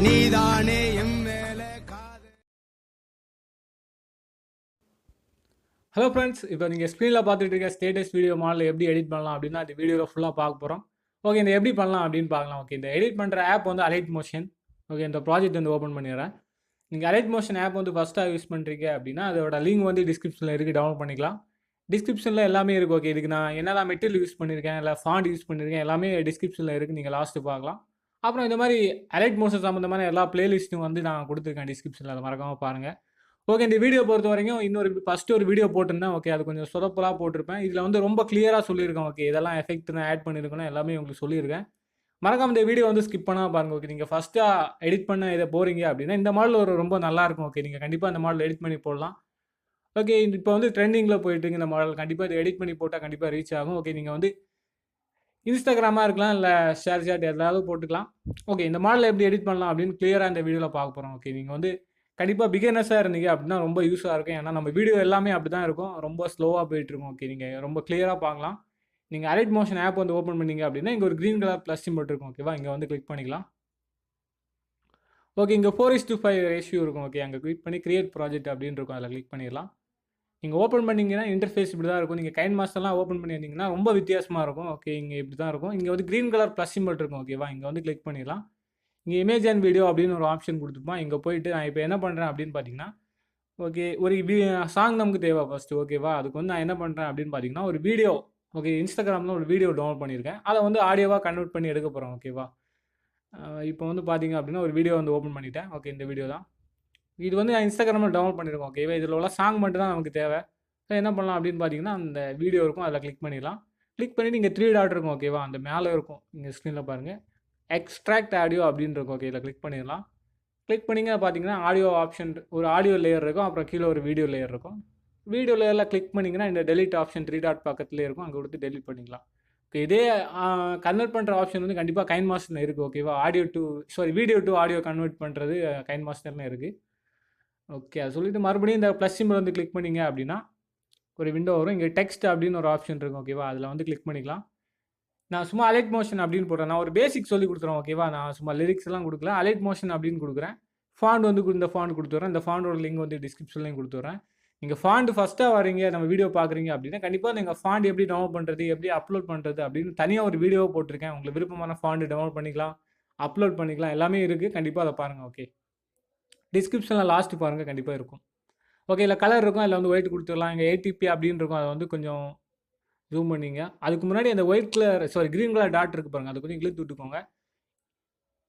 நீதானே எம் மேல காதல். ஹலோ ஃப்ரெண்ட்ஸ், இப்போ நீங்கள் ஸ்க்ரீனில் பார்த்துட்டு இருக்க ஸ்டேட்டஸ் வீடியோ மாடல் எப்படி எடிட் பண்ணலாம் அப்படின்னா இந்த வீடியோவில் ஃபுல்லாக பார்க்க போகிறோம். ஓகே, இந்த எப்படி பண்ணலாம் அப்படின்னு பார்க்கலாம். ஓகே, இந்த எடிட் பண்ணுற ஆப் வந்து அலைட் மோஷன். ஓகே, இந்த ப்ராஜெக்ட் வந்து ஓப்பன் பண்ணிடுறேன். நீங்கள் அலைட் மோஷன் ஆப் வந்து ஃபஸ்ட்டாக யூஸ் பண்ணுறீங்க அப்படின்னா அதோட லிங்க் வந்து டிஸ்கிரிப்ஷனில் இருக்குது, டவுன்லோட் பண்ணிக்கலாம். டிஸ்கிரிப்ஷனில் எல்லாமே இருக்குது. ஓகே, இதுக்கு நான் என்னெல்லாம் மெட்டீரியல் யூஸ் பண்ணியிருக்கேன், இல்லை ஃபாண்ட் யூஸ் பண்ணியிருக்கேன், எல்லாமே டிஸ்கிரிப்ஷனில் இருக்குது, நீங்கள் லாஸ்ட்டு பார்க்கலாம். அப்புறம் இந்த மாதிரி அலைட் மோஷன் சம்மந்தமான எல்லா பிளேலிஸ்ட்டும் வந்து நான் கொடுத்துருக்கேன் டிஸ்கிரிப்ஷனில், அதை மறக்காமல் பாருங்கள். ஓகே, இந்த வீடியோ பொறுத்த வரைக்கும் ஃபஸ்ட்டு ஒரு வீடியோ போட்டிருந்தேன். ஓகே, அது கொஞ்சம் சொதப்பலாக போட்டிருப்பேன். இதில் வந்து ரொம்ப கிளியராக சொல்லியிருக்கேன். ஓகே, இதெல்லாம் எஃபெக்ட் நான் ஆட் பண்ணியிருக்கணும், எல்லாமே உங்களுக்கு சொல்லியிருக்கேன். மறக்காம இந்த வீடியோ வந்து ஸ்கிப் பண்ணாமல் பாருங்கள். ஓகே, நீங்கள் ஃபஸ்ட்டாக எடிட் பண்ண இதை போகிறீங்க அப்படின்னா இந்த மாடல் ரொம்ப நல்லாயிருக்கும். ஓகே, நீங்கள் கண்டிப்பாக இந்த மாடல் எடிட் பண்ணி போடலாம். ஓகே, இப்போ வந்து ட்ரெண்டிங்கில் போயிட்டுருக்கு இந்த மாடல். கண்டிப்பாக இதை எடிட் பண்ணி போட்டால் கண்டிப்பாக ரீச் ஆகும். ஓகே, நீங்கள் வந்து இன்ஸ்டாகிராமாக இருக்கலாம், இல்லை ஷேர் சாட் எதாவது போட்டுக்கலாம். ஓகே, இந்த மாடலை எப்படி எடிட் பண்ணலாம் அப்படின்னு கிளியராக இந்த வீடியோவில் பார்க்க போகிறோம். ஓகே, நீங்கள் வந்து கண்டிப்பாக பிகினர்ஸாக இருந்தீங்க அப்படின்னா ரொம்ப யூஸாக இருக்கும். ஏன்னா நம்ம வீடியோ எல்லாமே அப்படி தான் இருக்கும், ரொம்ப ஸ்லோவாக போயிட்டுருக்கும். ஓகே, நீங்கள் ரொம்ப கிளியராக பார்க்கலாம். நீங்கள் அலைட் மோஷன் ஆப் வந்து ஓப்பன் பண்ணீங்க அப்படின்னா இங்கே ஒரு க்ரீன் கலர் ப்ளஸ் சிம்பிள் இருக்கும். ஓகேவா, இங்கே வந்து கிளிக் பண்ணிக்கலாம். ஓகே, இங்கே 4:5 ரேஷியோ இருக்கும். ஓகே, அங்கே கிளிக் பண்ணி கிரியேட் ப்ராஜெக்ட் அப்படின்னு இருக்கும், அதில் கிளிக் பண்ணிடலாம். நீங்கள் ஓப்பன் பண்ணிங்கன்னா இன்டர்ஃபேஸ் இப்படி தான் இருக்கும். நீங்கள் கைன் மாஸ்டர்லாம் ஓப்பன் பண்ணியிருந்தீங்கன்னா ரொம்ப வித்தியாசமாக இருக்கும். ஓகே, இங்கே இப்படி தான் இருக்கும். இங்கே வந்து க்ரீன் கலர் ப்ளஸ் சிம்பிள் இருக்கும். ஓகேவா, இங்கே வந்து கிளிக் பண்ணிடலாம். இங்கே இமேஜ் அண்ட் வீடியோ அப்படின்னு ஒரு ஆப்ஷன் கொடுத்துருப்பான். இங்கே போயிட்டு நான் இப்போ என்ன பண்ணுறேன் அப்படின்னு பார்த்தீங்கன்னா, ஓகே, ஒரு சாங் நமக்கு தேவை ஃபஸ்ட்டு. ஓகேவா, அதுக்கு வந்து நான் என்ன பண்ணுறேன் அப்படின்னு பார்த்தீங்கன்னா ஒரு வீடியோ. ஓகே, இன்ஸ்டாகிராமில் ஒரு வீடியோ டவுன்லோட் பண்ணியிருக்கேன், அதை வந்து ஆடியோவாக கன்வெர்ட் பண்ணி எடுக்க போகிறோம். ஓகேவா, இப்போ வந்து பார்த்தீங்க அப்படின்னா ஒரு வீடியோ வந்து ஓப்பன் பண்ணிட்டேன். ஓகே, இந்த வீடியோ தான். இது வந்து நான் இன்ஸ்டாகிராமில் டவுன்லோட் பண்ணியிருக்கோம். ஓகேவா, இதில் உள்ள சாங் மட்டும் தான் நமக்கு தேவை. என்ன பண்ணலாம் அப்படின்னு பார்த்தீங்கன்னா அந்த வீடியோ இருக்கும், அதில் கிளிக் பண்ணிடலாம். கிளிக் பண்ணிவிட்டு இங்கே 3 டாட் இருக்கும். ஓகேவா, அந்த மேலே இருக்கும், இங்கே ஸ்க்ரீனில் பாருங்கள், எக்ஸ்ட்ராக்ட் ஆடியோ அப்படின்னு இருக்கும். ஓகே, இதில் கிளிக் பண்ணிடலாம். கிளிக் பண்ணிங்க பார்த்தீங்கன்னா ஆடியோ ஆப்ஷன், ஒரு ஆடியோ லேயர் இருக்கும், அப்புறம் கீழே ஒரு வீடியோ லேயர் இருக்கும். வீடியோ லேயரில் கிளிக் பண்ணிங்கன்னா இந்த டெலிட் ஆப்ஷன் 3 டாட் பக்கத்துலேயே இருக்கும், அங்கே கொடுத்து டெலிட் பண்ணிக்கலாம். ஓகே, இதே கன்வெர்ட் பண்ணுற ஆப்ஷன் வந்து கண்டிப்பாக கைன் மாஸ்டரில் இருக்குது. ஓகேவா, வீடியோ டு ஆடியோ கன்வெர்ட் பண்ணுறது கைன் மாஸ்டர்னு இருக்குது. ஓகே, அது சொல்லிவிட்டு மறுபடியும் இந்த ப்ளஸ் சிம்பிள் வந்து கிளிக் பண்ணிங்க அப்படின்னா ஒரு விண்டோ வரும். இங்கே டெக்ஸ்ட் அப்படின்னு ஒரு ஆப்ஷன் இருக்கும். ஓகேவா, அதில் வந்து கிளிக் பண்ணிக்கலாம். நான் சும்மா அலைட் மோஷன் அப்படின்னு போடுறேன். நான் ஒரு பேசிக் சொல்லி கொடுத்துறேன். ஓகேவா, நான் சும்மா லிரிக்ஸ் எல்லாம் கொடுக்கல, அலைட் மோஷன் அப்படின்னு கொடுக்குறேன். ஃபாண்ட் வந்து இந்த ஃபாண்ட் கொடுத்துட்றேன். இந்த ஃபாண்டோட லிங்க் வந்து டிஸ்கிரிப்ஷன்லையும் கொடுத்துட்றேன். நீங்கள் ஃபாண்ட் ஃபஸ்ட்டாக வரீங்க, நம்ம வீடியோ பார்க்குறீங்க அப்படின்னா கண்டிப்பாக நீங்கள் ஃபாண்ட் எப்படி டவுன்லோட் பண்ணுறது, எப்படி அப்லோட் பண்ணுறது அப்படின்னு தனியாக ஒரு வீடியோ போட்டிருக்கேன். உங்களுக்கு விருப்பமான ஃபாண்ட் டவுன்லோட் பண்ணிக்கலாம், அப்லோட் பண்ணிக்கலாம், எல்லாமே இருக்குது. கண்டிப்பாக அதை பாருங்கள். ஓகே, டிஸ்கிரிப்ஷனில் லாஸ்ட்டு பாருங்கள், கண்டிப்பாக இருக்கும். ஓகே, இல்லை கலர் இருக்கும், அதில் வந்து ஒயிட் கொடுத்துடலாம். இங்கே ஏடிபி அப்படின்னு இருக்கும், அதை வந்து கொஞ்சம் ஜூம் பண்ணிங்க. அதுக்கு முன்னாடி அந்த க்ரீன் கலர் டாட் இருக்குது பாருங்கள், அதை கொஞ்சம் இழுத்து விட்டுக்கோங்க.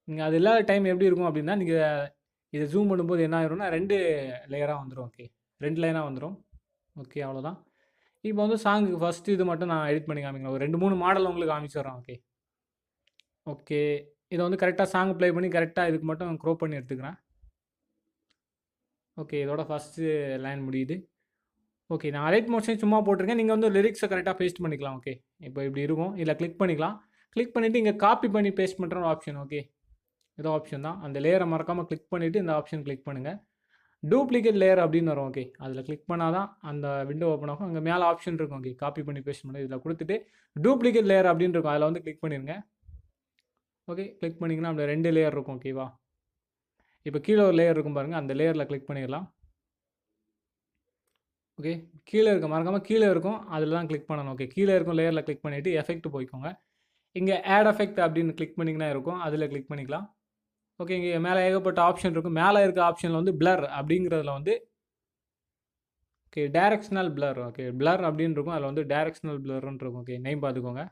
நீங்கள் அது இல்லாத டைம் எப்படி இருக்கும் அப்படின்னா நீங்கள் இதை ஜூம் பண்ணும்போது என்ன ஆயிரும்னா 2 லேயராக வந்துடும். ஓகே, 2 லைனாக வந்துடும். ஓகே, அவ்வளோதான். இப்போ வந்து சாங்குக்கு ஃபஸ்ட்டு இது மட்டும் நான் எடிட் பண்ணி காமிக்கிறேன். ஒரு 2-3 மாடல் உங்களுக்கு காமிச்சிடுறேன். ஓகே ஓகே, இதை வந்து கரெக்டாக சாங் ப்ளே பண்ணி கரெக்டாக இதுக்கு மட்டும் க்ரோப் பண்ணி எடுத்துக்கிறேன். ஓகே, இதோட ஃபஸ்ட்டு லைன் முடியுது. ஓகே, நான் அலைட் மோஷன் சும்மா போட்டிருக்கேன். நீங்கள் வந்து லிரிக்ஸை கரெக்டாக பேஸ்ட் பண்ணிக்கலாம். ஓகே, இப்போ இப்படி இருக்கும், இதில் கிளிக் பண்ணிக்கலாம். கிளிக் பண்ணிவிட்டு இங்கே காப்பி பண்ணி பேஸ்ட் பண்ணுற ஒரு ஆப்ஷன். ஓகே, ஏதோ ஆப்ஷன் தான், அந்த லேயரை மறக்காமல் கிளிக் பண்ணிவிட்டு இந்த ஆப்ஷன் கிளிக் பண்ணுங்கள். டூப்ளிகேட் லேயர் அப்படின்னு வரும். ஓகே, அதில் கிளிக் பண்ணால் தான் அந்த விண்டோ ஓப்பன் ஆகும். அங்கே மேலே ஆப்ஷன் இருக்கும். ஓகே, காப்பி பண்ணி பேஸ்ட் பண்ணி இதில் கொடுத்துட்டு டூப்ளிகேட் லேயர் அப்படின்னு இருக்கும், அதில் வந்து கிளிக் பண்ணிடுங்க. ஓகே, கிளிக் பண்ணிங்கன்னா அந்த 2 லேயர் இருக்கும். ஓகேவா, இப்போ கீழே ஒரு லேயர் இருக்கும் பாருங்கள், அந்த லேயரில் கிளிக் பண்ணிடலாம். ஓகே, கீழே இருக்க மறக்காமல் கீழே இருக்கும், அதில் தான் கிளிக் பண்ணணும். ஓகே, கீழே இருக்கும் லேயரில் கிளிக் பண்ணிவிட்டு எஃபெக்ட் போய்க்கோங்க. இங்கே ஆட் எஃபெக்ட் அப்படின்னு கிளிக் பண்ணிங்கன்னா இருக்கும், அதில் கிளிக் பண்ணிக்கலாம். ஓகே, இங்கே மேலே ஏகப்பட்ட ஆப்ஷன் இருக்கும். மேலே இருக்க ஆப்ஷனில் வந்து பிளர் அப்படிங்கிறதுல வந்து okay directional blur. Okay, blur அப்படின்னு இருக்கும், அதில் வந்து டைரக்ஷனல் பிளர்ன்னு இருக்கும். ஓகே, நேம் பார்த்துக்கோங்க.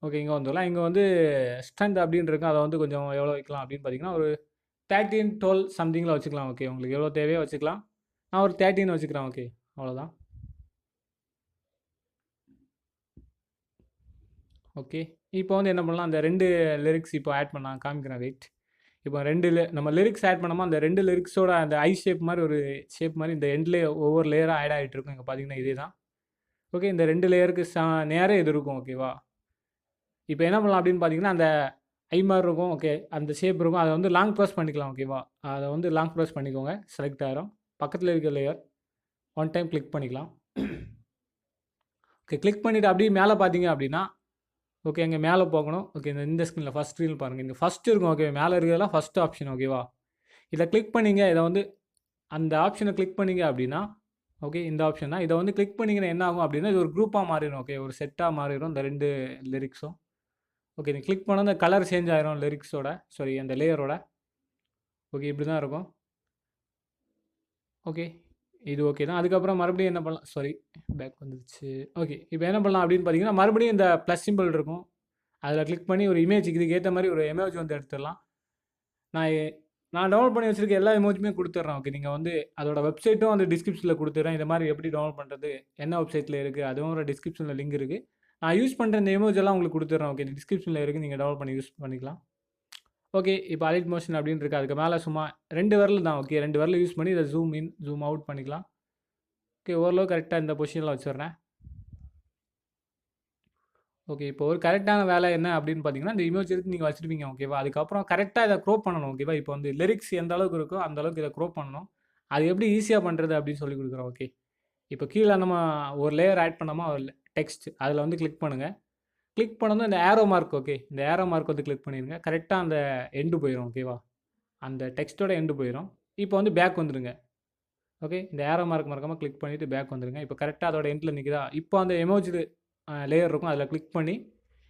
ஓகே, இங்கே வந்துடலாம். இங்கே வந்து ஸ்ட்ரென்த் அப்படின்னு இருக்கும், அதை வந்து கொஞ்சம் எவ்வளோ வைக்கலாம் அப்படின்னு பார்த்தீங்கன்னா ஒரு 13-12 சம்திங்கில் வச்சுக்கலாம். ஓகே, உங்களுக்கு எவ்வளோ தேவையோ வச்சுக்கலாம். நான் ஒரு 13 வச்சுக்கிறேன். ஓகே, அவ்வளோதான். ஓகே, இப்போ வந்து என்ன பண்ணலாம், அந்த 2 லிரிக்ஸ் இப்போ ஆட் பண்ணலாம், காமிக்கிறேன். வெயிட். இப்போ நம்ம லிரிக்ஸ் ஆட் பண்ணோமா, அந்த 2 லிரிக்ஸோட அந்த ஐ ஷேப் மாதிரி ஒரு ஷேப் மாதிரி இந்த எண்ட்லேயே ஒவ்வொரு லேயராக ஆட் ஆகிட்டு இருக்கும். இங்கே பார்த்தீங்கன்னா இதே தான். ஓகே, இந்த 2 லேயருக்கு நேராக இது இருக்கும். ஓகேவா, இப்போ என்ன பண்ணலாம் அப்படின்னு பார்த்தீங்கன்னா அந்த ஐ மாதிரி இருக்கும். ஓகே, அந்த ஷேப் இருக்கும், அதை வந்து லாங் ப்ரெஸ் பண்ணிக்கலாம். ஓகேவா, அதை வந்து லாங் ப்ரெஸ் பண்ணிக்கோங்க, செலக்ட் ஆகிரும். பக்கத்தில் இருக்க லேயர் ஒன் டைம் கிளிக் பண்ணிக்கலாம். ஓகே, கிளிக் பண்ணிவிட்டு அப்படியே மேலே பார்த்தீங்க அப்படின்னா ஓகே அங்கே மேலே போகணும். ஓகே இந்த ஸ்க்ரீனில் ஃபஸ்ட் ஸ்க்ரீன் பாருங்கள். இங்கே ஃபஸ்ட் இருக்கும். ஓகே மேலே இருக்கிறதெல்லாம் ஃபஸ்ட் ஆப்ஷன். ஓகேவா, இதை கிளிக் பண்ணிங்க. இதை வந்து அந்த ஆப்ஷனை கிளிக் பண்ணிங்க அப்படின்னா, ஓகே இந்த ஆப்ஷன் தான். இதை வந்து கிளிக் பண்ணிங்கன்னா என்ன ஆகும் அப்படின்னா, இது ஒரு குரூப்பாக மாறிடும். ஓகே ஒரு செட்டாக மாறிடும் இந்த 2 லிரிக்ஸும். ஓகே நீ கிளிக் பண்ண அந்த கலர் சேஞ்ச் ஆயிரும் லிரிக்ஸோட, சாரி அந்த லேயரோட. ஓகே இப்படி தான் இருக்கும். ஓகே இது ஓகே தான். அதுக்கப்புறம் மறுபடியும் என்ன பண்ணலாம், சாரி பேக் வந்துருச்சு. ஓகே இப்போ என்ன பண்ணலாம் அப்படின்னு பார்த்தீங்கன்னா, மறுபடியும் இந்த ப்ளஸ் சிம்பிள் இருக்கும். அதில் கிளிக் பண்ணி ஒரு இமேஜ் இதுக்கு ஏற்ற மாதிரி ஒரு எமோஜி வந்து எடுத்துடலாம். நான் நான் டவுன்லோட் பண்ணி வச்சிருக்க எல்லா எமோஜியுமே கொடுத்துட்றேன். ஓகே நீங்கள் வந்து அதோட வெப்சைட்டும் அந்த டிஸ்கிரிப்ஷனில் கொடுத்துட்றேன். இந்த மாதிரி எப்படி டவுன்லோட் பண்ணுறது, என்ன வெப்சைட்டில் இருக்குது, அதுவும் ஒரு டிஸ்கிரிப்ஷனில் லிங்க் இருக்குது. நான் யூஸ் பண்ணுற இந்த எமோஜி எல்லாம் உங்களுக்கு கொடுத்துட்றேன். ஓகே டிஸ்கிரிப்ஷனில் இருக்குது, நீங்கள் டவுன்லோட் பண்ணி யூஸ் பண்ணிக்கலாம். ஓகே இப்போ அலைட் மோஷன் அப்படின்னு இருக்குது. அதுக்கு மேலே சும்மா 2 விரல் தான். ஓகே 2 விரல் யூஸ் பண்ணி இதை ஜூம் இன் ஜூம் அவுட் பண்ணிக்கலாம். ஓகே ஓரளவு கரெக்டாக இந்த பொசிஷனில் வச்சிடுறேன். ஓகே இப்போ ஒரு கரெக்டான வேலை என்ன அப்படின்னு பார்த்தீங்கன்னா, இந்த இமேஜ் எடுத்து நீங்கள் வச்சுருப்பீங்க. ஓகேவா, அதுக்கப்புறம் கரெக்டாக இதை க்ரோப் பண்ணணும். ஓகேவா, இப்போ வந்து லிரிக்ஸ் எந்த அளவுக்கு இருக்கோ அந்த அளவுக்கு இதை க்ரோப் பண்ணணும். அது எப்படி ஈஸியாக பண்ணுறது அப்படின்னு சொல்லி கொடுக்குறோம். ஓகே இப்போ கீழே நம்ம ஒரு லேயர் ஆட் பண்ணோமா, ஒரு டெக்ஸ்ட் அதில் வந்து கிளிக் பண்ணுங்கள். கிளிக் பண்ணதும் இந்த ஏரோ மார்க், ஓகே இந்த ஏரோ மார்க் வந்து கிளிக் பண்ணிடுங்க. கரெக்டாக அந்த எண்டு போயிடும். ஓகேவா, அந்த டெக்ஸ்ட்டோட எண்டு போயிடும். இப்போ வந்து பேக் வந்துடுங்க. ஓகே இந்த ஏரோ மார்க் மறக்காமல் கிளிக் பண்ணிவிட்டு பேக் வந்துடுங்க. இப்போ கரெக்டாக அதோட எண்டில் நிற்குதா. இப்போ அந்த எமோஜி லேயர் இருக்கும், அதில் கிளிக் பண்ணி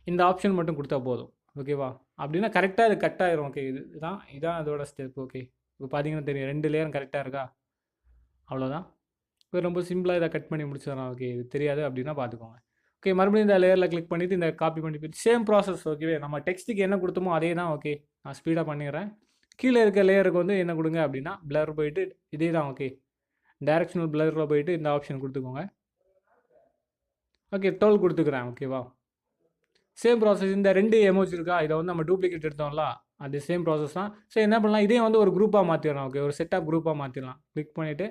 இந்த ஆப்ஷன் மட்டும் கொடுத்தா போதும். ஓகேவா, அப்படின்னா கரெக்டாக இது கட் ஆயிரும். ஓகே இதான் அதோட ஸ்டெப். ஓகே இப்போ பார்த்தீங்கன்னா தெரியும் 2 லேயரும் கரெக்டாக இருக்கா. அவ்வளோதான். இப்போ ரொம்ப சிம்பிளாக இதை கட் பண்ணி முடிச்சிடலாம். ஓகே இது தெரியாது அப்படின்னா பார்த்துக்கோங்க. ஓகே மறுபடியும் இந்த லேயரில் கிளிக் பண்ணிவிட்டு இந்த காப்பி பண்ணி சேம் ப்ராசஸ். ஓகேவே நம்ம டெக்ஸ்ட்டுக்கு என்ன கொடுத்தோமோ அதே தான். ஓகே நான் ஸ்பீடாக பண்ணிடுறேன். கீழே இருக்க லேயருக்கு வந்து என்ன கொடுங்க அப்படின்னா பிளர் போயிட்டு இதே தான். ஓகே டைரக்ஷனல் பிளரில் போயிட்டு இந்த ஆப்ஷன் கொடுத்துக்கோங்க. ஓகே 12 கொடுத்துக்கிறேன். ஓகேவா, சேம் ப்ராசஸ். இந்த 2 எமோஜி இருக்கா, இதை வந்து நம்ம டூப்ளிகேட் எடுத்தோம்ல, அது சேம் ப்ராசஸ் தான். ஸோ என்ன பண்ணலாம், இதே வந்து ஒரு குரூப்பாக மாற்றிடலாம். ஓகே ஒரு செட்டாக குரூப்பாக மாற்றிடலாம். கிளிக் பண்ணிவிட்டு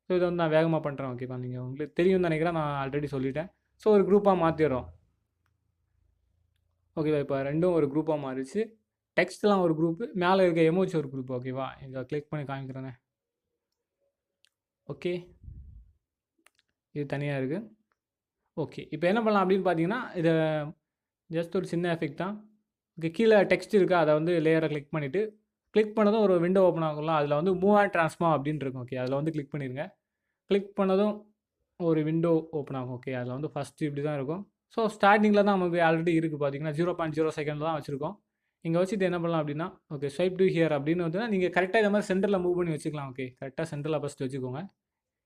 ஸோ இதை வந்து நான் வேகமாக பண்ணுறேன். ஓகேவா, நீங்கள் உங்களுக்கு தெரியும்னு நினைக்கிறேன், நான் ஆல்ரெடி சொல்லிட்டேன். ஸோ ஒரு குரூப்பாக மாற்றிடுறோம். ஓகேவா, இப்போ 2ம் ஒரு குரூப்பாக மாறிடுச்சு. டெக்ஸ்ட்லாம் ஒரு குரூப்பு, மேலே இருக்க எமோஜி ஒரு குரூப். ஓகேவா, இதை கிளிக் பண்ணி காமிக்கிறேன். ஓகே இது தனியாக இருக்குது. ஓகே இப்போ என்ன பண்ணலாம் அப்படின்னு பார்த்தீங்கன்னா, இதை ஜஸ்ட் ஒரு சின்ன எஃபெக்ட் தான். ஓகே கீழே டெக்ஸ்ட் இருக்கா, அதை வந்து லேயரை கிளிக் பண்ணிவிட்டு கிளிக் பண்ணதும் ஒரு விண்டோ ஓப்பன் ஆகும்ல, அதில் வந்து மூவ் அண்ட் ட்ரான்ஸ்ஃபார்ம் அப்படின்னு இருக்கும். ஓகே அதில் வந்து கிளிக் பண்ணிடுங்க. கிளிக் பண்ணதும் ஒரு விண்டோ ஓப்பன் ஆகும். ஓகே அதில் வந்து ஃபஸ்ட்டு இப்படி தான் இருக்கும். ஸோ ஸ்டார்டிங்கில் தான் நமக்கு ஆல்ரெடி இருக்குது. பார்த்தீங்கன்னா 0.0 செகண்ட் தான் வச்சுருக்கோம். இங்கே வச்சுட்டு என்ன பண்ணலாம் அப்படின்னா, ஓகே ஸ்வைப் டு ஹியர் அப்படின்னு வந்து நீங்கள் கரெக்டாக இந்த மாதிரி சென்டரில் மூவ் பண்ணி வச்சுக்கலாம். ஓகே கரெக்டாக சென்டரில் ஃபஸ்ட்டு வச்சுக்கோங்க.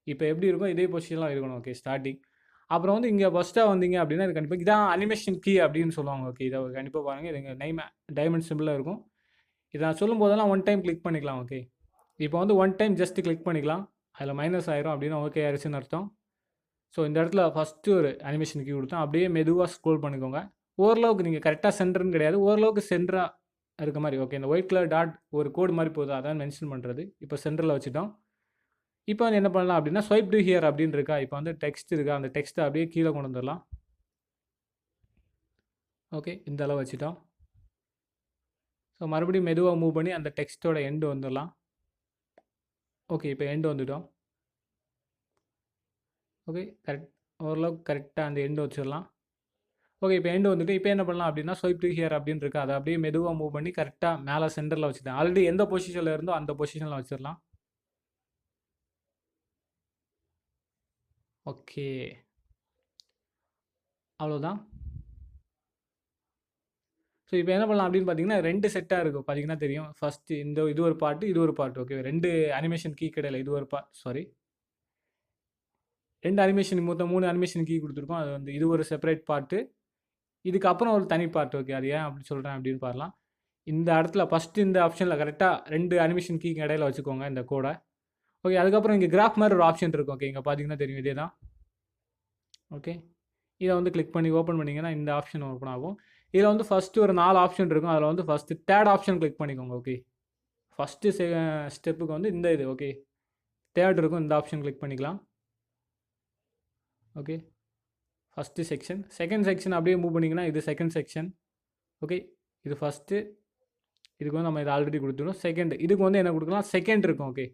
இப்போ எப்படி இருக்கும், இதே பொசிஷன்லாம் இருக்கணும். Okay starting. அப்புறம் வந்து இங்கே ஃபஸ்ட்டாக வந்தீங்க அப்படின்னா இது கண்டிப்பாக இதான் அனிமேஷன் கீ அப்படின்னு சொல்லுவாங்க. ஓகே இதை கண்டிப்பாக பாருங்கள். இது இங்கே டைமண்ட் சிம்பிளாக இருக்கும். இதை நான் சொல்லும் போதெல்லாம் 1 டைம் கிளிக் பண்ணிக்கலாம். ஓகே இப்போ வந்து 1 டைம் ஜஸ்ட் கிளிக் பண்ணிக்கலாம். அதில் மைனஸ் ஆயிரும் அப்படின்னா ஓகே ஆயிடுச்சுன்னு அர்த்தம். ஸோ இந்த இடத்துல ஃபஸ்ட்டு ஒரு அனிமேஷன் கீ கொடுத்தோம். அப்படியே மெதுவாக ஸ்க்ரோல் பண்ணிக்கோங்க. ஓரளவுக்கு நீங்கள் கரெக்டாக சென்டர்னு கிடையாது, ஓரளவுக்கு சென்டராக இருக்க மாதிரி. ஓகே இந்த ஒயிட் கலர் டாட் ஒரு கோடு மாதிரி போகுது, அதான் மென்ஷன் பண்ணுறது. இப்போ சென்டரில் வச்சுட்டோம். இப்போ வந்து என்ன பண்ணலாம் அப்படின்னா ஸ்வைப் டு ஹியர் அப்படின்னு இருக்கா, இப்போ வந்து டெக்ஸ்ட் இருக்கா, அந்த டெக்ஸ்ட்டை அப்படியே கீழே கொண்டு வந்துடலாம். ஓகே இந்த அளவு வச்சுட்டோம். ஸோ மறுபடியும் மெதுவாக மூவ் பண்ணி அந்த டெக்ஸ்ட்டோட எண்டு வந்துடலாம். ஓகே இப்போ எண்டு வந்துட்டோம். ஓகே கரெக்ட், ஓரளவுக்கு கரெக்டாக அந்த எண்டு வச்சிடலாம். ஓகே இப்போ எண்டு வந்துட்டு இப்போ என்ன பண்ணலாம் அப்படின்னா ஸ்வைப் டு ஹியர் அப்படின்னு இருக்கா, அதை அப்படியே மெதுவாக மூவ் பண்ணி கரெக்டாக மேலே சென்டரில் வச்சுட்டேன். ஆல்ரெடி எந்த பொசிஷனில் இருந்தோ அந்த பொசிஷனில் வச்சிடலாம். ஓகே அவ்வளோதான். ஸோ இப்போ என்ன பண்ணலாம் அப்படின்னு பார்த்தீங்கன்னா 2 செட்டாக இருக்கும். பார்த்தீங்கன்னா தெரியும். ஃபஸ்ட்டு இது ஒரு பார்ட்டு, இது ஒரு பார்ட். ஓகே 2 அனிமேஷன் கீ கிடையாது, இது ஒரு பார்ட், சாரி 2 அனிமேஷன், மொத்தம் 3 அனிமேஷன் கீ கொடுத்துருக்கோம். அது வந்து இது ஒரு செப்பரேட் பார்ட்டு, இதுக்கப்புறம் ஒரு தனி பார்ட். ஓகே அது ஏன் அப்படி சொல்கிறேன் அப்படின்னு பாரலாம். இந்த இடத்துல ஃபஸ்ட்டு இந்த ஆப்ஷனில் கரெக்டாக 2 அனிமேஷன் கீக்கு இடையில வச்சுக்கோங்க இந்த கோடை. ஓகே அதுக்கப்புறம் இங்கே கிராஃப் மாதிரி ஒரு ஆப்ஷன் இருக்கும். ஓகே இங்கே பார்த்தீங்கன்னா தெரியும், இதே தான். ஓகே இதை வந்து கிளிக் பண்ணி ஓப்பன் பண்ணிங்கன்னா இந்த ஆப்ஷன் ஓப்பன் ஆகும். இதில் வந்து ஃபஸ்ட்டு ஒரு 4 ஆப்ஷன் இருக்கும். அதில் வந்து ஃபஸ்ட்டு தேர்ட் ஆப்ஷன் கிளிக் பண்ணிக்கோங்க. ஓகே ஃபஸ்ட்டு ஸ்டெப்புக்கு வந்து இந்த இது ஓகே தேர்ட் இருக்கும், இந்த ஆப்ஷன் கிளிக் பண்ணிக்கலாம். Okay first section, second section அப்படியே மூவ் பண்ணிங்கன்னா இது செகண்ட் செக்ஷன். ஓகே இது ஃபஸ்ட்டு, இதுக்கு வந்து நம்ம இதை ஆல்ரெடி கொடுத்துருவோம். செகண்ட் இதுக்கு வந்து என்ன கொடுக்கலாம், செகண்ட் இருக்கும். ஓகே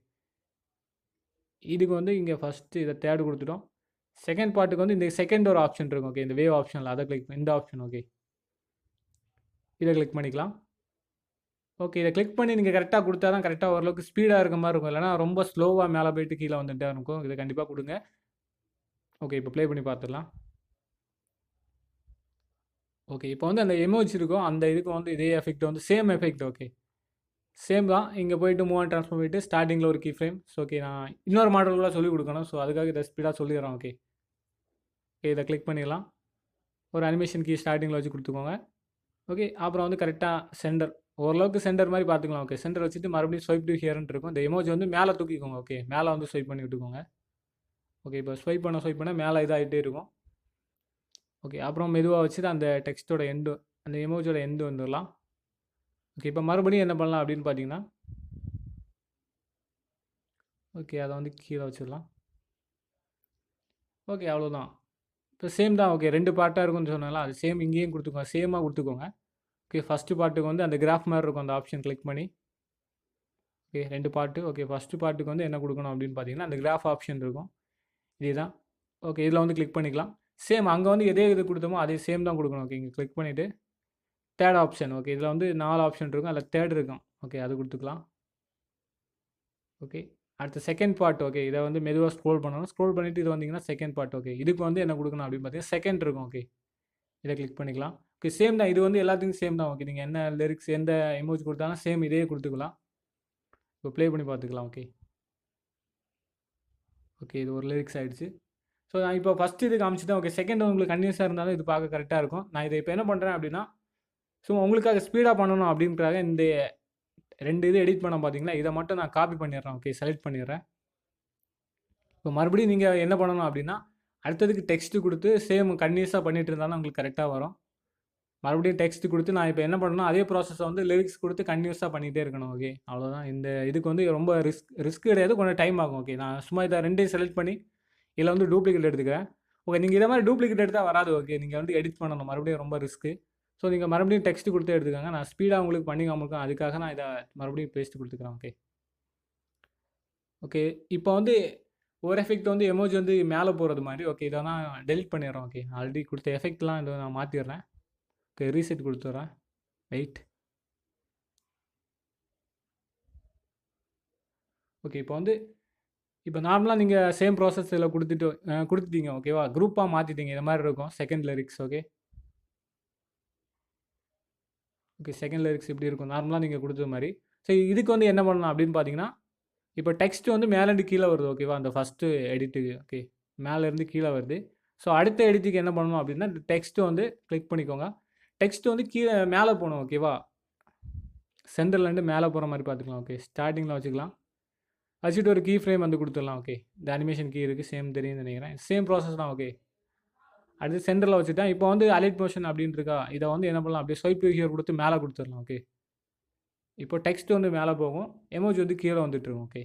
இதுக்கு வந்து இங்கே ஃபஸ்ட்டு இதை தேர்டு கொடுத்துட்டோம். செகண்ட் பார்ட்டுக்கு வந்து இந்த செகண்ட் ஒரு ஆப்ஷன் இருக்கும். ஓகே இந்த வேவ் ஆப்ஷனில் அதை கிளிக் பண்ணி இந்த ஆப்ஷன். ஓகே இதை கிளிக் பண்ணிக்கலாம். ஓகே, இதை கிளிக் பண்ணி நீங்கள் கரெக்டாக கொடுத்தா தான் கரெக்டாக ஓரளவுக்கு ஸ்பீடாக இருக்க மாதிரி இருக்கும். இல்லைனா ரொம்ப ஸ்லோவாக மேலே போயிட்டு கீழே வந்துட்டே இருக்கும். இதை கண்டிப்பாக கொடுங்க. ஓகே, இப்போ ப்ளே பண்ணி பார்த்துடலாம். ஓகே, இப்போ வந்து அந்த எமோஜி இருக்கும், அந்த இதுக்கு வந்து இதே எஃபெக்ட் வந்து சேம் எஃபெக்ட். ஓகே, சேம் தான். இங்கே போயிட்டு மூவ் அண்ட் ட்ரான்ஸ்ஃபார்ம் போயிட்டு ஸ்டார்டிங்கில் ஒரு கீ ஃப்ரேம். ஸோ ஓகே, நான் இன்னொரு மாடல் கூட சொல்லிக் கொடுக்கணும். ஸோ அதுக்காக இதை ஸ்பீடாக சொல்லிடுறேன். ஓகே, இதை கிளிக் பண்ணிடலாம். ஒரு அனிமேஷன் கீ ஸ்டார்டிங்கில் வச்சு கொடுத்துக்கோங்க. ஓகே, அப்புறம் வந்து கரெக்டாக சென்டர், ஓரளவுக்கு சென்டர் மாதிரி பார்த்துக்கலாம். ஓகே, சென்டர் வச்சுட்டு மறுபடியும் ஸ்வைப் டு ஹியர்ன்ட்டு இருக்கும். இந்த எமோஜி வந்து மேலே தூக்கிக்கோங்க. ஓகே, மேலே வந்து ஸ்வைப் பண்ணி விட்டுக்கோங்க. ஓகே, இப்போ ஸ்வைப் பண்ண மேலே இதாகிட்டே இருக்கும். ஓகே, அப்புறம் மெதுவாக வச்சுட்டு அந்த டெக்ஸ்ட்டோட எண்டு, அந்த எமோஜியோட எண்டு வந்துடலாம். ஓகே, இப்போ மறுபடியும் என்ன பண்ணலாம் அப்படின்னு பார்த்தீங்கன்னா, ஓகே, அதை வந்து கீழே வச்சிடலாம். ஓகே, அவ்வளோதான். இப்போ சேம் தான். ஓகே, 2 பார்ட்டாக இருக்கும்னு சொன்னால அது சேம் இங்கேயும் கொடுத்துக்கோங்க, சேமாக கொடுத்துக்கோங்க. ஓகே, ஃபஸ்ட்டு பார்ட்டுக்கு வந்து அந்த கிராஃப் மாதிரி இருக்கும், அந்த ஆப்ஷன் கிளிக் பண்ணி. Okay, 2 part. ஓகே, ஃபஸ்ட்டு பார்ட்டுக்கு வந்து என்ன கொடுக்கணும் அப்படின்னு பார்த்தீங்கன்னா, அந்த கிராஃப் ஆப்ஷன் இருக்கும், இதுதான். ஓகே, இதில் வந்து கிளிக் பண்ணிக்கலாம். சேம் அங்கே வந்து எதே இது கொடுத்தோமோ அதே சேம் தான் கொடுக்கணும். ஓகே, இங்கே கிளிக் பண்ணிவிட்டு தேர்ட் ஆப்ஷன். ஓகே, இதில் வந்து 4 ஆப்ஷன் இருக்கும், அதில் தேர்ட் இருக்கும். ஓகே, அது கொடுத்துக்கலாம். ஓகே, அடுத்த செகண்ட் பார்ட். ஓகே, இதை வந்து மெதுவாக ஸ்க்ரோல் பண்ணணும். ஸ்க்ரோல் பண்ணிவிட்டு இது வந்தீங்கன்னா செகண்ட் பார்ட். ஓகே, இதுக்கு வந்து என்ன கொடுக்கணும் அப்படின்னு பார்த்தீங்கன்னா செகண்ட் இருக்கும். ஓகே, இதை கிளிக் பண்ணிக்கலாம். ஓகே, சேம் தான். இது வந்து எல்லாத்துக்கும் சேம் தான். ஓகே, நீங்கள் என்ன லிரிக்ஸ் எந்த எமோஜி கொடுத்தாலும் சேம் இதே கொடுத்துக்கலாம். இப்போ ப்ளே பண்ணி பார்த்துக்கலாம். ஓகே, ஓகே, இது ஒரு லிரிக்ஸ் ஆகிடுச்சு. ஸோ நான் இப்போ ஃபஸ்ட்டு இது காமிச்சிட்டேன். ஓகே, செகண்ட் உங்களுக்கு கன்வியூஸாக இருந்தாலும் இது பார்க்க கரெக்டாக இருக்கும். நான் இதை இப்போ என்ன பண்ணுறேன் அப்படின்னா, ஸோ உங்களுக்காக ஸ்பீடாக பண்ணணும் அப்படின்றக்காக இந்த 2 இது எடிட் பண்ண பார்த்தீங்களா, இதை மட்டும் நான் காப்பி பண்ணிடுறேன். ஓகே, செலக்ட் பண்ணிடுறேன். இப்போ மறுபடியும் நீங்கள் என்ன பண்ணணும் அப்படின்னா, அடுத்ததுக்கு டெக்ஸ்ட்டு கொடுத்து சேம் கன்வியூஸாக பண்ணிட்டு இருந்தாலும் உங்களுக்கு கரெக்டாக வரும். மறுபடியும் டெக்ஸ்ட் கொடுத்து நான் இப்போ என்ன பண்ணணும், அதே ப்ராசஸை வந்து லிரிக்ஸ் கொடுத்து கன்டினியூஸாக பண்ணிகிட்டே இருக்கணும். ஓகே, அவ்வளோதான். இந்த இதுக்கு வந்து ரொம்ப ரிஸ்க் கிடையாது, கொஞ்சம் டைம் ஆகும். ஓகே, நான் சும்மா இதை 2 செலக்ட் பண்ணி இதில் வந்து டூப்ளிகேட் எடுத்துக்கிறேன். ஓகே, நீங்கள் இதை மாதிரி டூப்ளிகேட் எடுத்தால் வராது. ஓகே, நீங்கள் வந்து எடிட் பண்ணணும், மறுபடியும் ரொம்ப ரிஸ்க்கு. ஸோ நீங்கள் மறுபடியும் டெக்ஸ்ட் கொடுத்து எடுத்துக்கோங்க. நான் ஸ்பீடாக உங்களுக்கு பண்ணி காமிருக்கேன், அதுக்காக நான் இதை மறுபடியும் பேஸ்ட் கொடுத்துக்கிறேன். ஓகே, ஓகே, இப்போ வந்து ஒரு எஃபெக்ட் வந்து எமோஜி வந்து மேலே போகிறது மாதிரி. ஓகே, இதை நான் டெலிட் பண்ணிடுறேன். ஓகே, ஆல்ரெடி கொடுத்த எஃபெக்ட்லாம் இதை நான் மாற்றிடுறேன். ஓகே, ரீசெட் கொடுத்துட்றேன். வெயிட். ஓகே, இப்போ வந்து இப்போ நார்மலாக நீங்கள் சேம் ப்ராசஸ் இதில் கொடுத்துட்டீங்க. ஓகேவா, குரூப்பாக மாற்றிட்டீங்க. இது மாதிரி இருக்கும் second lyrics. Okay, okay, second lyrics இப்படி இருக்கும் நார்மலாக நீங்கள் கொடுத்த மாதிரி. ஸோ இதுக்கு வந்து என்ன பண்ணலாம் அப்படின்னு பார்த்தீங்கன்னா, இப்போ டெக்ஸ்ட் வந்து மேலேருந்து கீழே வருது. ஓகேவா, அந்த ஃபஸ்ட்டு எடிட்டுக்கு. ஓகே, மேலேருந்து கீழே வருது. ஸோ அடுத்த எடிட்டுக்கு என்ன பண்ணணும் அப்படின்னா, டெக்ஸ்ட்டு வந்து கிளிக் பண்ணிக்கோங்க. டெக்ஸ்ட் வந்து கீழே மேலே போகணும். ஓகேவா, சென்டர்லேருந்து மேலே போகிற மாதிரி பார்த்துக்கலாம். ஓகே, ஸ்டார்டிங்கில் வச்சுக்கலாம். வச்சுட்டு ஒரு கீ ஃப்ரேம் வந்து கொடுத்துடலாம். ஓகே, இந்த அனிமேஷன் கீ இருக்குது, சேம் தெரியும்னு நினைக்கிறேன். சேம் ப்ராசஸ் தான். ஓகே, அடுத்து சென்டரில் வச்சுட்டேன். இப்போ வந்து அலைட் மோஷன் அப்படின்னு இருக்கா, இதை வந்து என்ன பண்ணலாம், அப்படியே ஸ்வைப் டு ஹியர் கொடுத்து மேலே கொடுத்துடலாம். ஓகே, இப்போ டெக்ஸ்ட் வந்து மேலே போகும், எமோஜி வந்து கீழே வந்துட்டுருக்கும். ஓகே,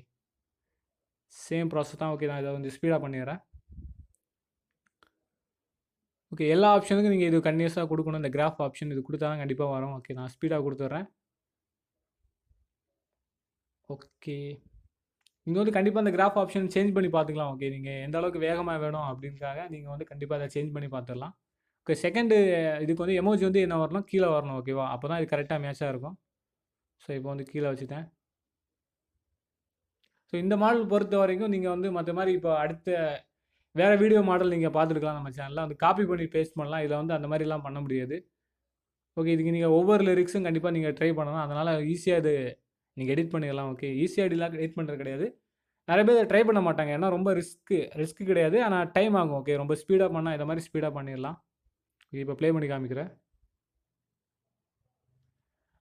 சேம் ப்ராசஸ் தான். ஓகே, நான் இதை வந்து ஸ்பீடாக பண்ணிடுறேன். ஓகே, எல்லா ஆப்ஷனுக்கும் நீங்கள் இது கன்டினியூஸாக கொடுக்கணும். இந்த கிராஃப் ஆப்ஷன் இது கொடுத்தா தான் கண்டிப்பாக வரும். ஓகே, நான் ஸ்பீடாக கொடுத்துட்றேன். ஓகே, நீங்கள் வந்து கண்டிப்பாக அந்த கிராஃப் ஆப்ஷன் சேஞ்ச் பண்ணி பார்த்துக்கலாம். ஓகே, நீங்கள் எந்த அளவுக்கு வேகமாக வேணும் அப்படின்றக்காக நீங்கள் வந்து கண்டிப்பாக அதை சேஞ்ச் பண்ணி பார்த்துடலாம். ஓகே, செகண்டு இதுக்கு வந்து எமோஜி வந்து என்ன வரணும், கீழே வரணும். ஓகேவா, அப்போ தான் இது கரெக்டாக மேட்சாக இருக்கும். ஸோ இப்போ வந்து கீழே வச்சுட்டேன். ஸோ இந்த மாடல் பொறுத்த வரைக்கும் நீங்கள் வந்து மற்ற மாதிரி இப்போ அடுத்த வேறு வீடியோ மாடல் நீங்கள் பார்த்துருக்கலாம் நம்ம சேனலில். வந்து காப்பி பண்ணி பேஸ்ட் பண்ணலாம். இதில் வந்து அந்த மாதிரிலாம் பண்ண முடியாது. ஓகே, இதுக்கு நீங்கள் ஒவ்வொரு லிரிக்ஸும் கண்டிப்பாக நீங்கள் ட்ரை பண்ணணும். அதனால் ஈஸியாக இது நீங்கள் எடிட் பண்ணிடலாம். ஓகே, ஈஸியாக எடிட் பண்ணுறது கிடையாது. நிறைய பேர் ட்ரை பண்ண மாட்டாங்க. ஏன்னா ரொம்ப ரிஸ்க்கு கிடையாது. ஆனால் டைம் ஆகும். ஓகே, ரொம்ப ஸ்பீடாக பண்ணால் இதை மாதிரி ஸ்பீடாக பண்ணிடலாம். ஓகே, இப்போ ப்ளே பண்ணி காமிக்கிறேன்.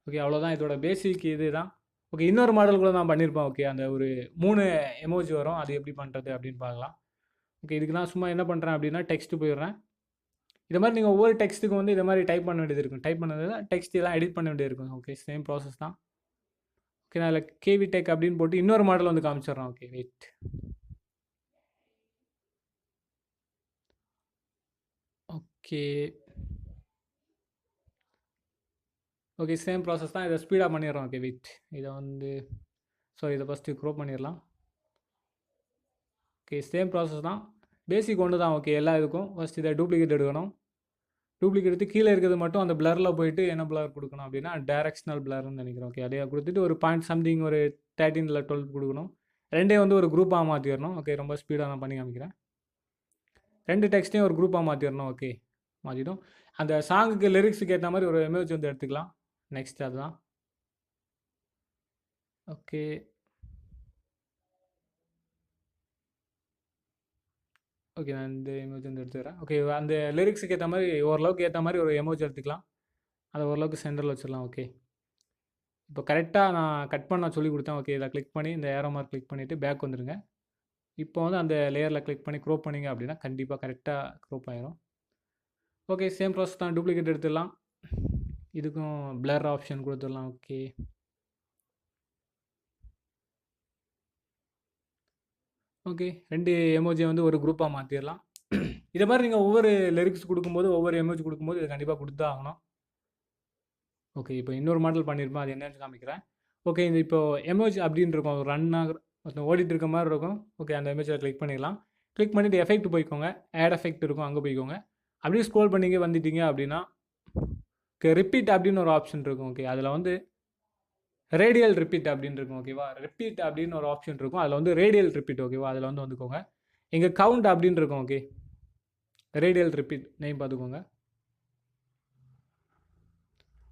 ஓகே, அவ்வளோதான். இதோட பேசிக் இது தான். ஓகே, இன்னொரு மாடல் கூட நான் பண்ணியிருப்பேன். ஓகே, அந்த ஒரு 3 எமோஜி வரும், அது எப்படி பண்ணுறது அப்படின்னு பார்க்கலாம். ஓகே, இதுக்கு நான் சும்மா என்ன பண்ணுறேன் அப்படின்னா டெக்ஸ்ட்டு போயிடுறேன். இது மாதிரி நீங்கள் ஒவ்வொரு டெக்ஸ்ட்டுக்கு வந்து இதை மாதிரி டைப் பண்ண வேண்டியது இருக்கும். டைப் பண்ணது டெக்ஸ்ட் எல்லாம் எடிட் பண்ண வேண்டியது இருக்கும். ஓகே, சேம் ப்ராசஸ் தான். ஓகே, நான் அதில் கேவி டெக் அப்படின்னு போட்டு இன்னொரு மாடல் வந்து காமிச்சிடுறேன். Okay, wait. Okay, okay, same process தான். இதை ஸ்பீடாக பண்ணிடுறோம். Okay, wait. இதை வந்து இதை ஃபஸ்ட்டு க்ரோப் பண்ணிடலாம். ஓகே, சேம் ப்ராசஸ் தான். பேசிக் ஒன்று தான். ஓகே, எல்லா இதுக்கும் ஃபஸ்ட் இதை டூப்ளிகேட் எடுக்கணும். டூப்ளிகேட் எடுத்து கீழே இருக்கிறது மட்டும் அந்த பிளரில் போயிட்டு என்ன பிளர் கொடுக்கணும் அப்படின்னா டைரக்ஷனல் பிளர்னு நினைக்கிறேன். ஓகே, அதையே கொடுத்துட்டு ஒரு பாயிண்ட் சம்திங் ஒரு 13 இல்லை 12 கொடுக்கணும். ரெண்டே வந்து ஒரு குரூப்பாக மாற்றிடணும். ஓகே, ரொம்ப ஸ்பீடாக நான் பண்ணி காமிக்கிறேன். ரெண்டு டெக்ஸ்ட்டையும் ஒரு குரூப்பாக மாற்றிடணும். ஓகே, மாற்றிடும். அந்த சாங்குக்கு லிரிக்ஸுக்கு ஏற்ற மாதிரி ஒரு இமேஜ் வந்து எடுத்துக்கலாம். நெக்ஸ்ட் அதுதான். ஓகே, ஓகே, நான் இந்த இமேஜ் வந்து எடுத்துக்கிறேன். ஓகே, அந்த லிரிக்ஸுக்கு ஏற்ற மாதிரி ஓரளவுக்கு ஏற்ற மாதிரி ஒரு எமோஜ் எடுத்துக்கலாம். அதை ஓரளவுக்கு சென்டரில் வச்சிடலாம். ஓகே, இப்போ கரெக்டாக நான் கட் பண்ண சொல்லி கொடுத்தேன். ஓகே, இதை கிளிக் பண்ணி இந்த ஏரோ மார்க் கிளிக் பண்ணிவிட்டு பேக் வந்துடுங்க. இப்போ வந்து அந்த லேயரில் கிளிக் பண்ணி க்ரோப் பண்ணிங்க அப்படின்னா கண்டிப்பாக கரெக்டாக க்ரோப் ஆயிரும். ஓகே, சேம் ப்ராசஸ் தான். டூப்ளிகேட் எடுத்துடலாம். இதுக்கும் பிளர் ஆப்ஷன் கொடுத்துடலாம். ஓகே, ஓகே, ரெண்டு எமோஜியை வந்து ஒரு குரூப்பாக மாற்றிடலாம். இதை மாதிரி நீங்கள் ஒவ்வொரு லிரிக்ஸ் கொடுக்கும்போது ஒவ்வொரு எமோஜி கொடுக்கும்போது இதை கண்டிப்பாக கொடுத்து தான் ஆகணும். ஓகே, இப்போ இன்னொரு மாடல் பண்ணியிருப்போம். அது என்னன்னு காமிக்கிறேன். ஓகே, இந்த இப்போ எமோஜி அப்படின்னு இருக்கும். ரன் ஆகிற ஒருத்தன் ஓடிட்டு இருக்க மாதிரி இருக்கும். ஓகே, அந்த எமோஜியை கிளிக் பண்ணிடலாம். கிளிக் பண்ணிவிட்டு எஃபெக்ட் போய்க்கோங்க. ஆட் எஃபெக்ட் இருக்கும், அங்கே போய்க்கோங்க. அப்படியே ஸ்க்ரோல் பண்ணிங்க வந்துட்டீங்க அப்படின்னா ஓகே, ரிப்பீட் அப்படின்னு ஒரு ஆப்ஷன் இருக்கும். ஓகே, அதில் வந்து ரேடியல் ரிப்பீட் அப்படின்னு இருக்கும். ஓகேவா, ரிப்பீட் அப்படின்னு ஒரு ஆப்ஷன் இருக்கும். அதில் வந்து ரேடியல் ரிப்பீட். ஓகேவா, அதில் வந்து வந்துக்கோங்க. இங்கே கவுண்ட் அப்படின்னு இருக்கும். ஓகே, ரேடியல் ரிப்பீட் நேம் பார்த்துக்கோங்க.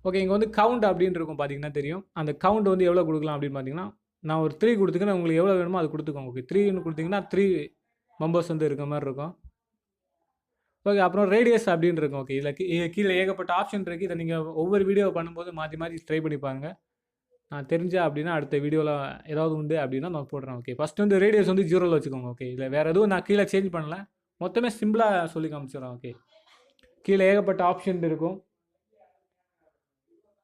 ஓகே, இங்கே வந்து கவுண்ட் அப்படின்னு இருக்கும். பார்த்தீங்கன்னா தெரியும். அந்த கவுண்ட் வந்து எவ்வளோ கொடுக்கலாம் அப்படின்னு பார்த்தீங்கன்னா நான் ஒரு 3 கொடுத்துக்கிறேன். உங்களுக்கு எவ்வளோ வேணுமோ அது கொடுத்துக்கோங்க. ஓகே, 3ன்னு கொடுத்தீங்கன்னா 3 மெம்பர்ஸ் வந்து இருக்க மாதிரி இருக்கும். ஓகே, அப்புறம் ரேடியஸ் அப்படின்னு இருக்கும். ஓகே, இதில் கீழே ஏகப்பட்ட ஆப்ஷன் இருக்குது. இதை நீங்கள் ஒவ்வொரு வீடியோ பண்ணும்போது மாற்றி மாற்றி ட்ரை பண்ணி பாருங்கள். நான் தெரிஞ்ச அப்படின்னா அடுத்த வீடியோவில் ஏதாவது உண்டு அப்படின்னா நான் போடுறேன். ஓகே, ஃபஸ்ட்டு வந்து ரேடியஸ் வந்து 0ல் வச்சுக்கோங்க. ஓகே, இல்லை வேறு எதுவும் நான் கீழே சேஞ்ச் பண்ணல, மொத்தமே சிம்பிளாக சொல்லி காமிச்சிடுறேன். ஓகே, கீழே ஏகப்பட்ட ஆப்ஷன் இருக்கும்.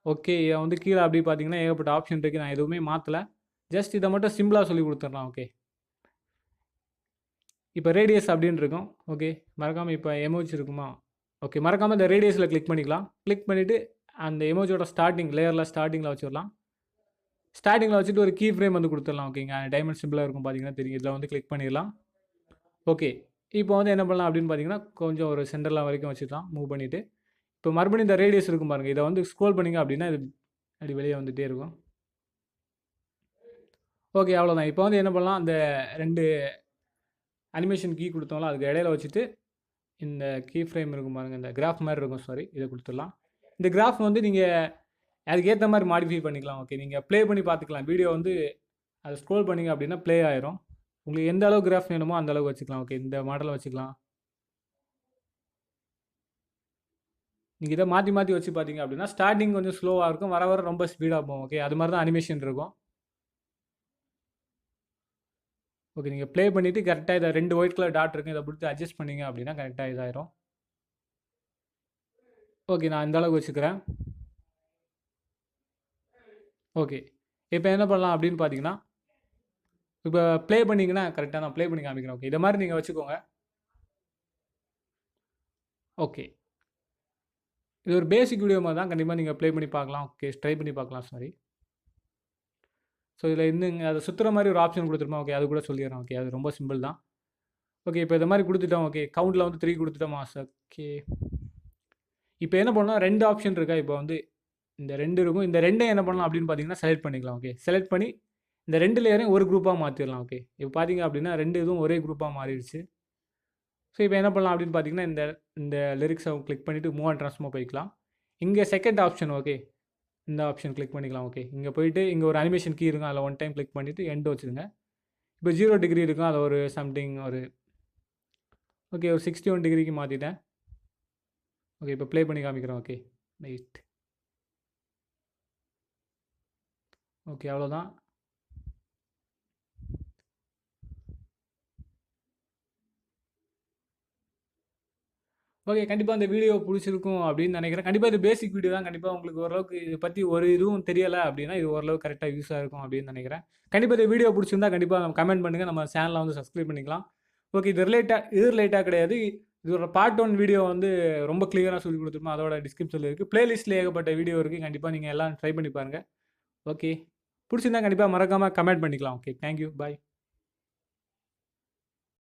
ஓகே, இதை வந்து கீழே அப்படி பார்த்தீங்கன்னா ஏகப்பட்ட ஆப்ஷன் இருக்குது. நான் எதுவுமே மாற்றலை, ஜஸ்ட் இதை மட்டும் சிம்பிளாக சொல்லி கொடுத்துட்றேன். ஓகே, இப்போ ரேடியஸ் அப்படின்னு இருக்கும். ஓகே, மறக்காமல் இப்போ எமோஜி இருக்குமா? ஓகே, மறக்காமல் இந்த ரேடியஸில் கிளிக் பண்ணிக்கலாம். கிளிக் பண்ணிவிட்டு அந்த எமோஜியோட ஸ்டார்டிங் லேயரில் ஸ்டார்டிங்கில் வச்சிடலாம். ஸ்டார்டிங்கில் வச்சுட்டு ஒரு கீ ஃப்ரேம் வந்து கொடுத்துடலாம். ஓகேங்க, டைமண்ட் சிம்பிளாக இருக்கும். பார்த்தீங்கன்னா தெரியும். இதில் வந்து கிளிக் பண்ணிடலாம். ஓகே, இப்போ வந்து என்ன பண்ணலாம் அப்படின்னு பார்த்தீங்கன்னா கொஞ்சம் ஒரு சென்டரில் வரைக்கும் வச்சுக்கலாம். மூவ் பண்ணிவிட்டு இப்போ மறுபடியும் இந்த ரேடியஸ் இருக்கும் பாருங்கள். இதை வந்து ஸ்க்ரோல் பண்ணிங்க அப்படின்னா இது அப்படி வெளியே வந்துகிட்டே இருக்கும். ஓகே, அவ்வளோதான். இப்போ வந்து என்ன பண்ணலாம், அந்த 2 அனிமேஷன் கீ கொடுத்தோம்ல அதுக்கு இடையில வச்சுட்டு இந்த கீ ஃப்ரேம் இருக்கும் பாருங்கள், இந்த கிராஃப் மாதிரி இருக்கும். சாரி, இதை கொடுத்துடலாம். இந்த கிராஃப் வந்து நீங்கள் அதுக்கேற்ற மாதிரி மாடிஃபை பண்ணிக்கலாம். ஓகே, நீங்கள் ப்ளே பண்ணி பார்த்துக்கலாம். வீடியோ வந்து அதை ஸ்க்ரோல் பண்ணிங்க அப்படின்னா ப்ளே ஆயிரும். உங்களுக்கு எந்த அளவுக்கு கிராஃப் வேணுமோ அந்த அளவுக்கு வச்சுக்கலாம். ஓகே, இந்த மாடலை வச்சுக்கலாம். நீங்கள் இதை மாற்றி மாற்றி வச்சு பார்த்தீங்க அப்படின்னா ஸ்டார்டிங் கொஞ்சம் ஸ்லோவாக இருக்கும், வர வர ரொம்ப ஸ்பீடாக போகும். ஓகே, அது மாதிரி தான் அனிமேஷன் இருக்கும். ஓகே, நீங்கள் ப்ளே பண்ணிவிட்டு கரெக்டாக இதை 2 ஒயிட் கலர் டாட் இருக்குது, இதை கொடுத்து அட்ஜஸ்ட் பண்ணிங்க அப்படின்னா கரெக்டாக இதாயிரும். ஓகே, நான் இந்த அளவுக்கு வச்சுக்கிறேன். ஓகே, இப்போ என்ன பண்ணலாம் அப்படின்னு பார்த்தீங்கன்னா இப்போ ப்ளே பண்ணிங்கன்னா கரெக்டாக நான் ப்ளே பண்ணி காமிக்கிறேன். ஓகே, இதை மாதிரி நீங்கள் வச்சுக்கோங்க. ஓகே, இது ஒரு பேசிக் வீடியோ மாதிரி தான். கண்டிப்பாக நீங்கள் ப்ளே பண்ணி பார்க்கலாம். ஓகே, ட்ரை பண்ணி பார்க்கலாம். சாரி. ஸோ இதில் இன்னும் அதை சுற்றுற மாதிரி ஒரு ஆப்ஷன் கொடுத்துருமா? ஓகே, அது கூட சொல்லிடுறேன். ஓகே, அது ரொம்ப சிம்பிள் தான். ஓகே, இப்போ இந்த மாதிரி கொடுத்துட்டோம். ஓகே, கவுண்டில் வந்து 3 கொடுத்துட்டோமா? ஓகே, இப்போ என்ன பண்ணலாம், 2 ஆப்ஷன் இருக்கா? இப்போ வந்து இந்த 2 இருக்கும். இந்த 2 என்ன பண்ணலாம் அப்படின்னு பார்த்தீங்கன்னா செலக்ட் பண்ணிக்கலாம். ஓகே, செலக்ட் பண்ணி இந்த 2 லேயரையும் ஒரு குரூப்பாக மாற்றிடலாம். ஓகே, இப்போ பார்த்தீங்க அப்படின்னா 2 இதுவும் ஒரே குரூப்பாக மாறிடுச்சு. ஸோ இப்போ என்ன பண்ணலாம் அப்படின்னு பார்த்தீங்கன்னா இந்த இந்த லிரிக்ஸை கிளிக் பண்ணிவிட்டு மூவ் அண்ட் ட்ரான்ஸ்ஃபார்ம் போய்க்கலாம். இங்கே செகண்ட் ஆப்ஷன். ஓகே, இந்த ஆப்ஷன் கிளிக் பண்ணிக்கலாம். ஓகே, இங்கே போயிட்டு இங்கே ஒரு அனிமேஷன் கீ இருக்கும், அதில் 1 டைம் கிளிக் பண்ணிவிட்டு எண்ட் வச்சுருங்க. இப்போ 0 டிகிரி இருக்கும், அதை ஒரு சம்திங் ஒரு ஓகே ஒரு 61 டிகிரிக்கு மாற்றிட்டேன். ஓகே, இப்போ ப்ளே பண்ணி காமிக்கிறேன். Okay, right. ஓகே, அவ்வளோதான். ஓகே, கண்டிப்பாக இந்த வீடியோ பிடிச்சிருக்கும் அப்படின்னு நினைக்கிறேன். கண்டிப்பாக இது பேசிக் வீடியோ தான். கண்டிப்பாக உங்களுக்கு ஓரளவுக்கு இதை பற்றி ஒரு இதுவும் தெரியலை அப்படின்னா இது ஓரளவுக்கு கரெக்டாக யூஸாக இருக்கும் அப்படின்னு நினைக்கிறேன். கண்டிப்பாக இந்த வீடியோ பிடிச்சிருந்தா கண்டிப்பாக நம்ம கமெண்ட் பண்ணுங்கள். நம்ம சேனலை வந்து சப்ஸ்கிரைப் பண்ணிக்கலாம். ஓகே, இது ரிலேட்டாக கிடையாது. இது ஒரு பார்ட் 1 வீடியோ வந்து ரொம்ப கிளியராக சொல்லி கொடுத்துருப்போம். அதோட டிஸ்கிரிப்ஷனில் இருக்குது. பிளேலிஸ்ட்டில் ஏகப்பட்ட வீடியோ இருக்குது. கண்டிப்பாக நீங்கள் எல்லாம் ட்ரை பண்ணி பாருங்கள். ஓகே, பிடிச்சிருந்தா கண்டிப்பாக மறக்காமல் கமெண்ட் பண்ணிக்கலாம். ஓகே, தேங்க்யூ, பாய்.